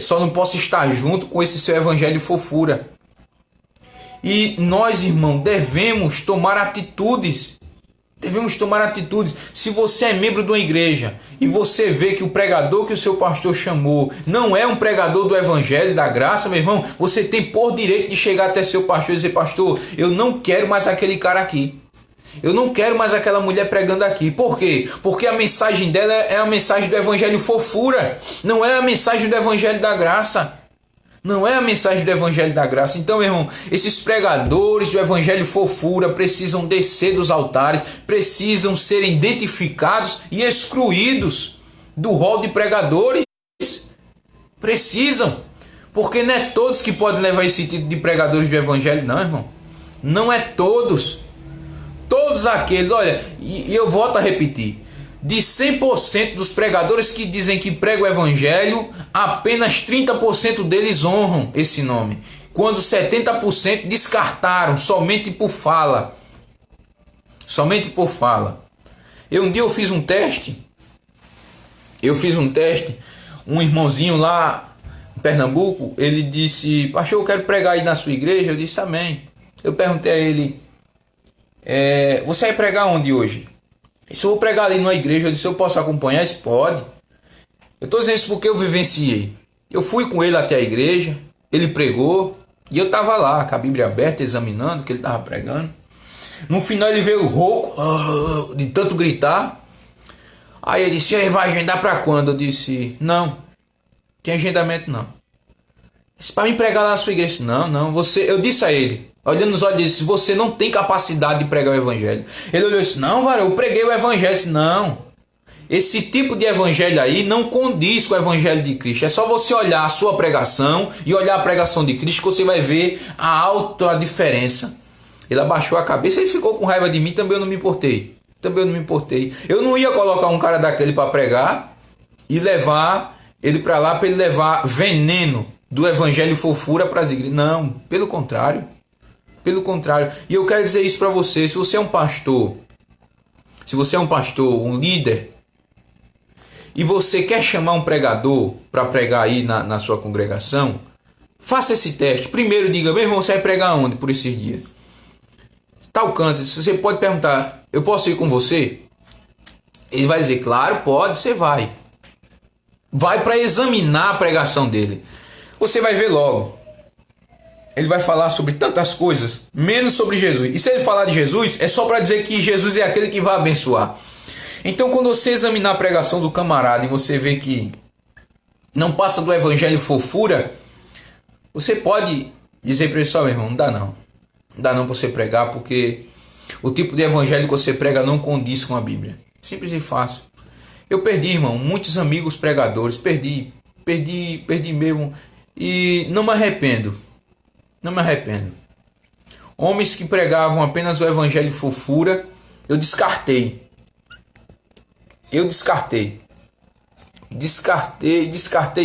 [SPEAKER 1] só não posso estar junto com esse seu evangelho fofura. E nós, irmão, devemos tomar atitudes. Se você é membro de uma igreja e você vê que o pregador que o seu pastor chamou não é um pregador do evangelho da graça, meu irmão, você tem por direito de chegar até seu pastor e dizer: pastor, eu não quero mais aquele cara aqui. Eu não quero mais aquela mulher pregando aqui. Por quê? Porque a mensagem dela é a mensagem do evangelho fofura. Não é a mensagem do evangelho da graça. Não é a mensagem do evangelho da graça. Então, meu irmão, esses pregadores do evangelho fofura precisam descer dos altares, precisam ser identificados e excluídos do rol de pregadores. Precisam. Porque não é todos que podem levar esse título de pregadores do evangelho, não, irmão. Não é todos. Todos aqueles, olha, e eu volto a repetir, de 100% dos pregadores que dizem que pregam o evangelho, apenas 30% deles honram esse nome, quando 70% descartaram somente por fala. Somente por fala. Um dia eu fiz um teste, um irmãozinho lá em Pernambuco, ele disse: pastor, eu quero pregar aí na sua igreja. Eu disse: amém. Eu perguntei a ele: você vai pregar onde hoje? Se eu vou pregar ali numa igreja, eu disse: eu posso acompanhar? Ele disse: pode. Eu estou dizendo isso porque eu vivenciei. Eu fui com ele até a igreja, ele pregou, e eu estava lá com a Bíblia aberta, examinando o que ele estava pregando. No final ele veio rouco, de tanto gritar. Aí ele disse: vai agendar para quando? Eu disse: não, tem agendamento não. Disse: para mim pregar lá na sua igreja? Não, eu disse a ele, olhando nos olhos, disse: você não tem capacidade de pregar o evangelho. Ele olhou e disse: não, varão, eu preguei o evangelho. Eu disse: não, esse tipo de evangelho aí não condiz com o evangelho de Cristo. É só você olhar a sua pregação e olhar a pregação de Cristo que você vai ver a diferença. Ele abaixou a cabeça e ficou com raiva de mim. Também eu não me importei. Eu não ia colocar um cara daquele para pregar e levar ele para lá para ele levar veneno do evangelho fofura para as igrejas. Não, pelo contrário. E eu quero dizer isso para você: se você é um pastor, um líder, e você quer chamar um pregador para pregar aí na sua congregação, faça esse teste. Primeiro diga: meu irmão, você vai pregar onde por esses dias? Tal canto. Você pode perguntar: eu posso ir com você? Ele vai dizer: claro, pode, você vai. Vai para examinar a pregação dele. Você vai ver logo. Ele vai falar sobre tantas coisas, menos sobre Jesus. E se ele falar de Jesus, é só para dizer que Jesus é aquele que vai abençoar. Então, quando você examinar a pregação do camarada e você vê que não passa do evangelho fofura, você pode dizer para ele: só, meu irmão, não dá não para você pregar, porque o tipo de evangelho que você prega não condiz com a Bíblia. Simples e fácil. Eu perdi, irmão, muitos amigos pregadores, perdi mesmo, e não me arrependo. Homens que pregavam apenas o evangelho fofura, eu descartei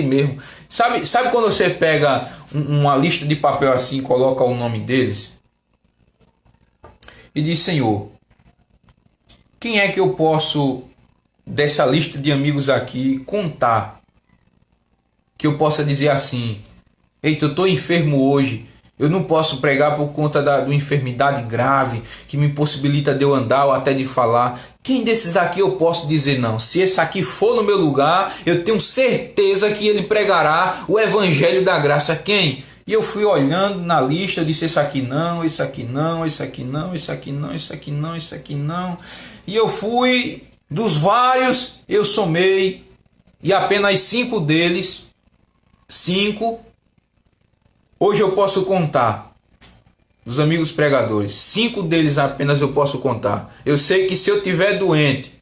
[SPEAKER 1] mesmo. Sabe quando você pega uma lista de papel assim, coloca o nome deles e diz: Senhor, quem é que eu posso, dessa lista de amigos aqui, contar, que eu possa dizer assim: eita, eu estou enfermo hoje, eu não posso pregar por conta da enfermidade grave que me impossibilita de eu andar ou até de falar. Quem desses aqui eu posso dizer não? Se esse aqui for no meu lugar, eu tenho certeza que ele pregará o evangelho da graça. Quem? E eu fui olhando na lista, eu disse: esse aqui não, esse aqui não, esse aqui não, esse aqui não, esse aqui não, esse aqui não. E eu fui, dos vários, eu somei, e apenas 5 deles, hoje eu posso contar, dos amigos pregadores, 5 deles apenas eu posso contar. Eu sei que se eu estiver doente,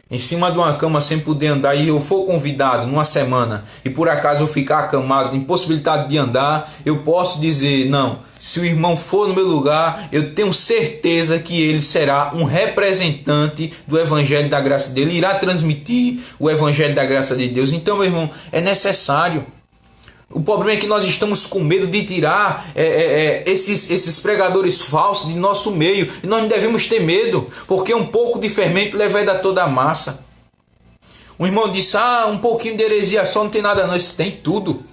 [SPEAKER 1] em cima de uma cama sem poder andar, e eu for convidado numa semana, e por acaso eu ficar acamado, impossibilidade de andar, eu posso dizer: não, se o irmão for no meu lugar, eu tenho certeza que ele será um representante do evangelho da graça dele, irá transmitir o evangelho da graça de Deus. Então, meu irmão, é necessário. O problema é que nós estamos com medo de tirar esses pregadores falsos de nosso meio. E nós não devemos ter medo, porque um pouco de fermento leveda toda a massa. Um irmão disse: um pouquinho de heresia só não tem nada não. Isso tem tudo.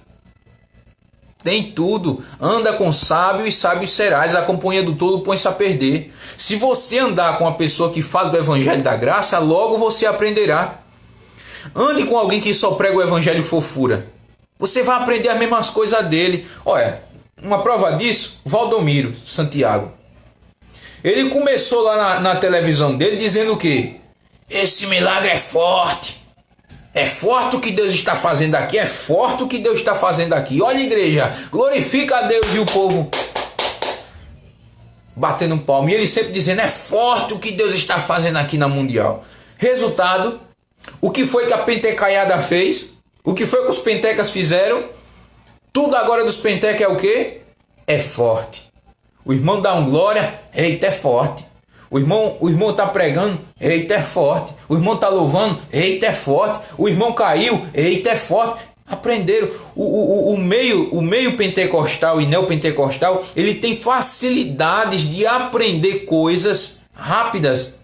[SPEAKER 1] Tem tudo. Anda com sábio e sábio serás. A companhia do tolo põe-se a perder. Se você andar com uma pessoa que fala do evangelho da graça, logo você aprenderá. Ande com alguém que só prega o evangelho fofura. Você vai aprender as mesmas coisas dele. Olha, uma prova disso: Valdomiro Santiago. Ele começou lá na televisão dele dizendo o quê? Esse milagre é forte. É forte o que Deus está fazendo aqui. É forte o que Deus está fazendo aqui. Olha, igreja, glorifica a Deus, e o povo batendo palma. E ele sempre dizendo, é forte o que Deus está fazendo aqui na Mundial. Resultado, o que foi que a pentecaiada fez? O que foi que os pentecas fizeram? Tudo agora dos pentecas é o quê? É forte. O irmão dá um glória, eita, é forte. O irmão tá pregando, eita, é forte. O irmão tá louvando, eita, é forte. O irmão caiu, eita, é forte. Aprenderam. O meio pentecostal e neopentecostal, ele tem facilidades de aprender coisas rápidas,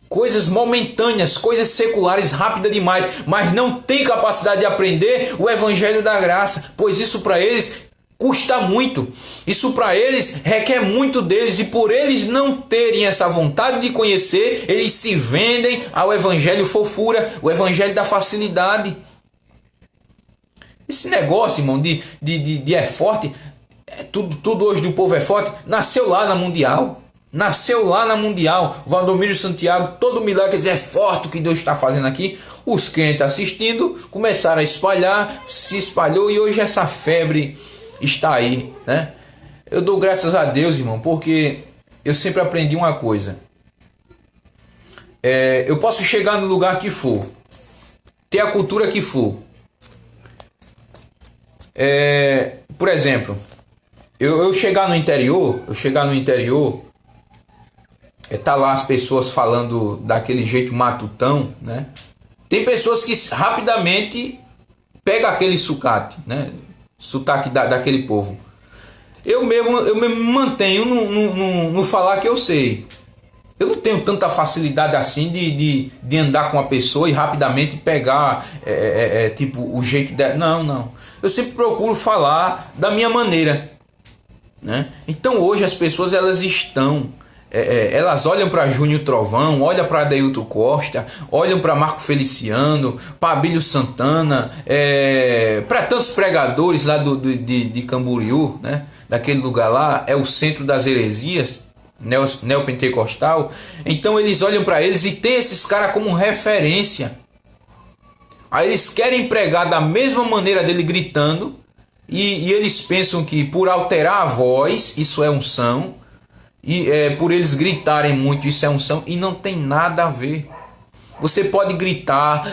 [SPEAKER 1] coisas momentâneas, coisas seculares rápidas demais, mas não tem capacidade de aprender o evangelho da graça, pois isso para eles custa muito. Isso para eles requer muito deles, e por eles não terem essa vontade de conhecer, eles se vendem ao evangelho fofura, o evangelho da facilidade. Esse negócio, irmão, de é forte, tudo hoje do povo é forte, nasceu lá na Mundial. Nasceu lá na Mundial. Valdomiro Santiago, todo milagre diz, é forte o que Deus está fazendo aqui. Os crentes assistindo começaram a espalhar, se espalhou, e hoje essa febre está aí, né? Eu dou graças a Deus, irmão, porque eu sempre aprendi uma coisa. Eu posso chegar no lugar que for, ter a cultura que for. Por exemplo, eu chegar no interior, tá lá as pessoas falando daquele jeito matutão, né? Tem pessoas que rapidamente pegam aquele sotaque daquele povo. Eu mesmo me mantenho no falar que eu sei. Eu não tenho tanta facilidade assim de andar com uma pessoa e rapidamente pegar tipo o jeito dela. Não. Eu sempre procuro falar da minha maneira, né? Então hoje as pessoas elas olham para Júnior Trovão, olham para Adeilton Costa, olham para Marco Feliciano, para Abílio Santana, para tantos pregadores lá de Camboriú, né? Daquele lugar lá, é o centro das heresias neopentecostal. Então eles olham para eles e tem esses caras como referência. Aí eles querem pregar da mesma maneira dele gritando, e eles pensam que por alterar a voz, isso é unção. E por eles gritarem muito, isso é unção, e não tem nada a ver. Você pode gritar,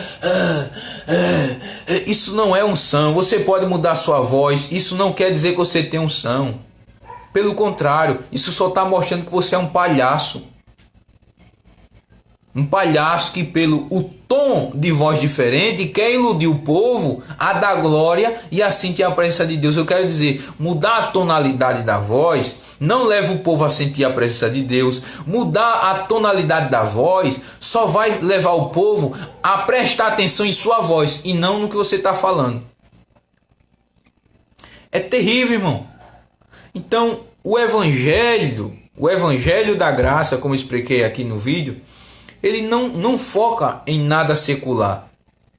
[SPEAKER 1] isso não é unção. Você pode mudar sua voz, isso não quer dizer que você tem unção. Pelo contrário, isso só está mostrando que você é um palhaço. Um palhaço que pelo o tom de voz diferente quer iludir o povo a dar glória e assim ter a presença de Deus. Eu quero dizer, mudar a tonalidade da voz não leva o povo a sentir a presença de Deus. Mudar a tonalidade da voz só vai levar o povo a prestar atenção em sua voz e não no que você está falando. É terrível, irmão. Então, o evangelho da graça, como eu expliquei aqui no vídeo, ele não foca em nada secular.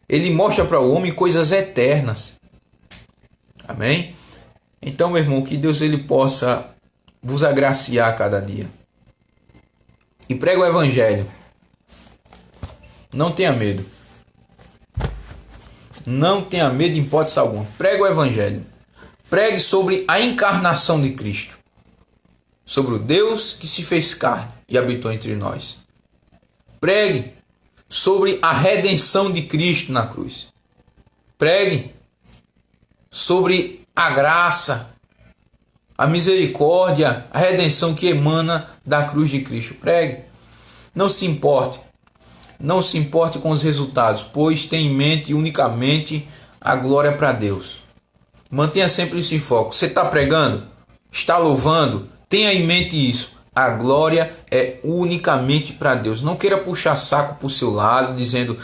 [SPEAKER 1] Ele mostra para o homem coisas eternas. Amém? Então, meu irmão, que Deus ele possa vos agraciar a cada dia. E prega o evangelho. Não tenha medo. Não tenha medo em hipótese alguma. Prega o evangelho. Pregue sobre a encarnação de Cristo. Sobre o Deus que se fez carne e habitou entre nós. Pregue sobre a redenção de Cristo na cruz. Pregue sobre a graça, a misericórdia, a redenção que emana da cruz de Cristo. Pregue. Não se importe. Não se importe com os resultados, pois tenha em mente unicamente a glória para Deus. Mantenha sempre isso em foco. Você está pregando? Está louvando? Tenha em mente isso. A glória é unicamente para Deus. Não queira puxar saco para o seu lado, dizendo...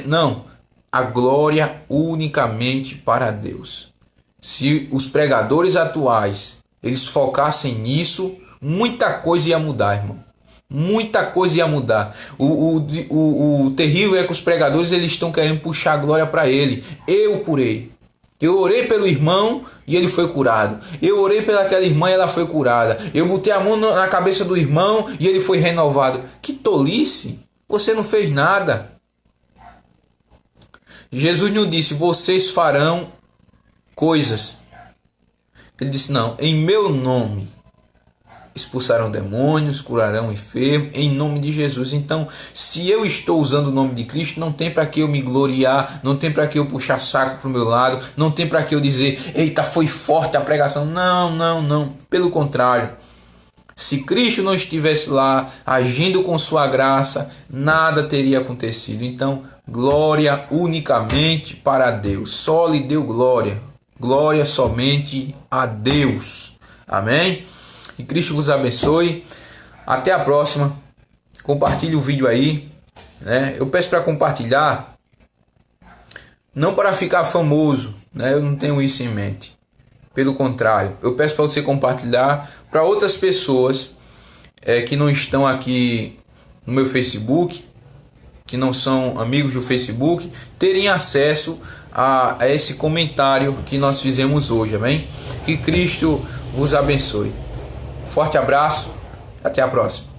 [SPEAKER 1] Não. A glória unicamente para Deus. Se os pregadores atuais eles focassem nisso, muita coisa ia mudar, irmão. Muita coisa ia mudar. O terrível é que os pregadores eles estão querendo puxar a glória para ele. Eu curei. Eu orei pelo irmão e ele foi curado. Eu orei pelaquela irmã e ela foi curada. Eu botei a mão na cabeça do irmão e ele foi renovado. Que tolice! Você não fez nada. Jesus não disse, vocês farão coisas. Ele disse, não, em meu nome expulsarão demônios, curarão enfermos, em nome de Jesus. Então, se eu estou usando o nome de Cristo, não tem para que eu me gloriar, não tem para que eu puxar saco para o meu lado, não tem para que eu dizer, eita, foi forte a pregação. Não. Pelo contrário, se Cristo não estivesse lá, agindo com sua graça, nada teria acontecido. Então, glória unicamente para Deus. Só lhe deu glória. Glória somente a Deus. Amém? Que Cristo vos abençoe. Até a próxima. Compartilhe o vídeo aí, né? Eu peço para compartilhar, não para ficar famoso, né? Eu não tenho isso em mente. Pelo contrário, eu peço para você compartilhar para outras pessoas que não estão aqui no meu Facebook, que não são amigos do Facebook, terem acesso a esse comentário que nós fizemos hoje, amém? Que Cristo vos abençoe. Forte abraço, até a próxima.